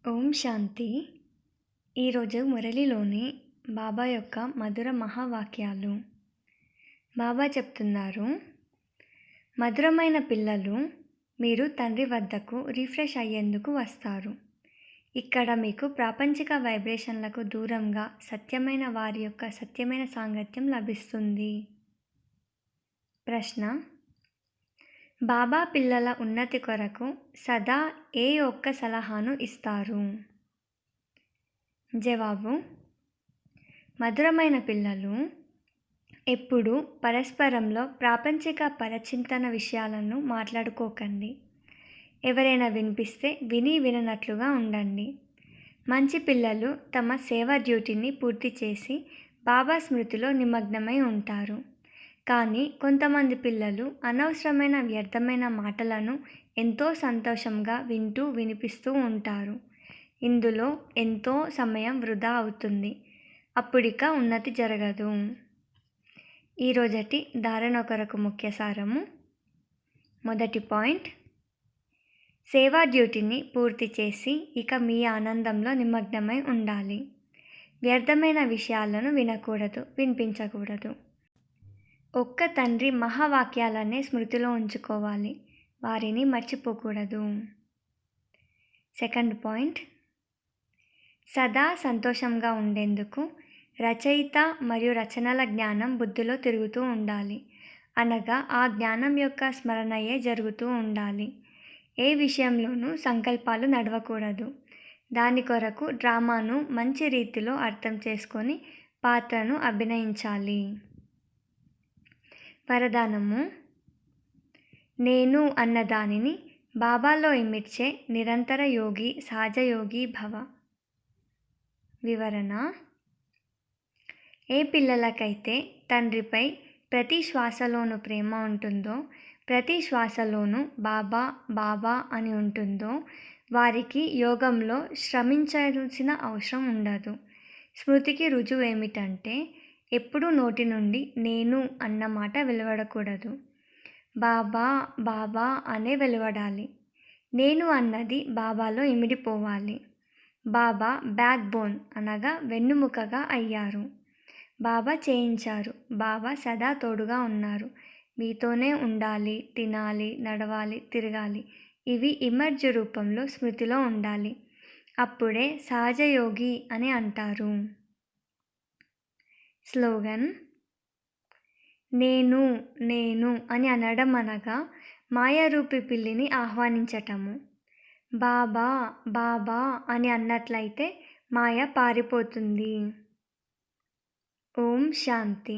ఓం శాంతి. ఈరోజు మురళిలోని బాబా యొక్క మధుర మహావాక్యాలు. బాబా చెప్తున్నారు, మధురమైన పిల్లలు, మీరు తండ్రి వద్దకు రిఫ్రెష్ అయ్యేందుకు వస్తారు. ఇక్కడ మీకు ప్రాపంచిక వైబ్రేషన్లకు దూరంగా సత్యమైన వారి యొక్క సత్యమైన సాంగత్యం లభిస్తుంది. ప్రశ్న: బాబా పిల్లల ఉన్నతి కొరకు సదా ఏ ఒక్క సలహాను ఇస్తారు? జవాబు: మధురమైన పిల్లలు, ఎప్పుడూ పరస్పరంలో ప్రాపంచిక పరచింతన విషయాలను మాట్లాడుకోకండి. ఎవరైనా వినిపిస్తే విననట్లుగా ఉండండి. మంచి పిల్లలు తమ సేవా డ్యూటీని పూర్తి చేసి బాబా స్మృతిలో నిమగ్నమై ఉంటారు. కానీ కొంతమంది పిల్లలు అనవసరమైన వ్యర్థమైన మాటలను ఎంతో సంతోషంగా వినిపిస్తూ ఉంటారు. ఇందులో ఎంతో సమయం వృధా అవుతుంది. అప్పుడిక ఉన్నతి జరగదు. ఈరోజటి ధారణ కొరకు ముఖ్య సారము. మొదటి పాయింట్: సేవా డ్యూటీని పూర్తి చేసి ఇక మీ ఆనందంలో నిమగ్నమై ఉండాలి. వ్యర్థమైన విషయాలను వినకూడదు, వినిపించకూడదు. ఒక్క తండ్రి మహావాక్యాలనే స్మృతిలో ఉంచుకోవాలి, వారిని మర్చిపోకూడదు. సెకండ్ పాయింట్: సదా సంతోషంగా ఉండేందుకు రచయిత మరియు రచనల జ్ఞానం బుద్ధిలో తిరుగుతూ ఉండాలి. అనగా ఆ జ్ఞానం యొక్క స్మరణయే జరుగుతూ ఉండాలి. ఏ విషయంలోనూ సంకల్పాలు నడవకూడదు. దాని కొరకు డ్రామాను మంచి రీతిలో అర్థం చేసుకొని పాత్రను అభినయించాలి. వరదానము: నేను అన్న దానిని బాబాలో ఇమిడ్చే నిరంతర యోగి, సహజయోగి భవ. వివరణ: ఏ పిల్లలకైతే తండ్రిపై ప్రతి శ్వాసలోనూ ప్రేమ ఉంటుందో, ప్రతి శ్వాసలోనూ బాబా బాబా అని ఉంటుందో, వారికి యోగంలో శ్రమించాల్సిన అవసరం ఉండదు. స్మృతికి రుజువు ఏమిటంటే, ఎప్పుడూ నోటి నుండి నేను అన్న మాట వెలువడకూడదు. బాబా బాబా అనే వెలువడాలి. నేను అన్నది బాబాలో ఇమిడిపోవాలి. బాబా బ్యాక్ బోన్ అనగా వెన్నుముకగా అయ్యారు. బాబా చేయించారు. బాబా సదా తోడుగా ఉన్నారు. మీతోనే ఉండాలి, తినాలి, నడవాలి, తిరగాలి. ఇవి ఇమర్జ్ రూపంలో స్మృతిలో ఉండాలి. అప్పుడే సహజయోగి అని అంటారు. స్లోగన్: నేను నేను అని అనడం అనగా మాయారూపి పిల్లిని ఆహ్వానించటము. బాబా బాబా అని అన్నట్లయితే మాయ పారిపోతుంది. ఓం శాంతి.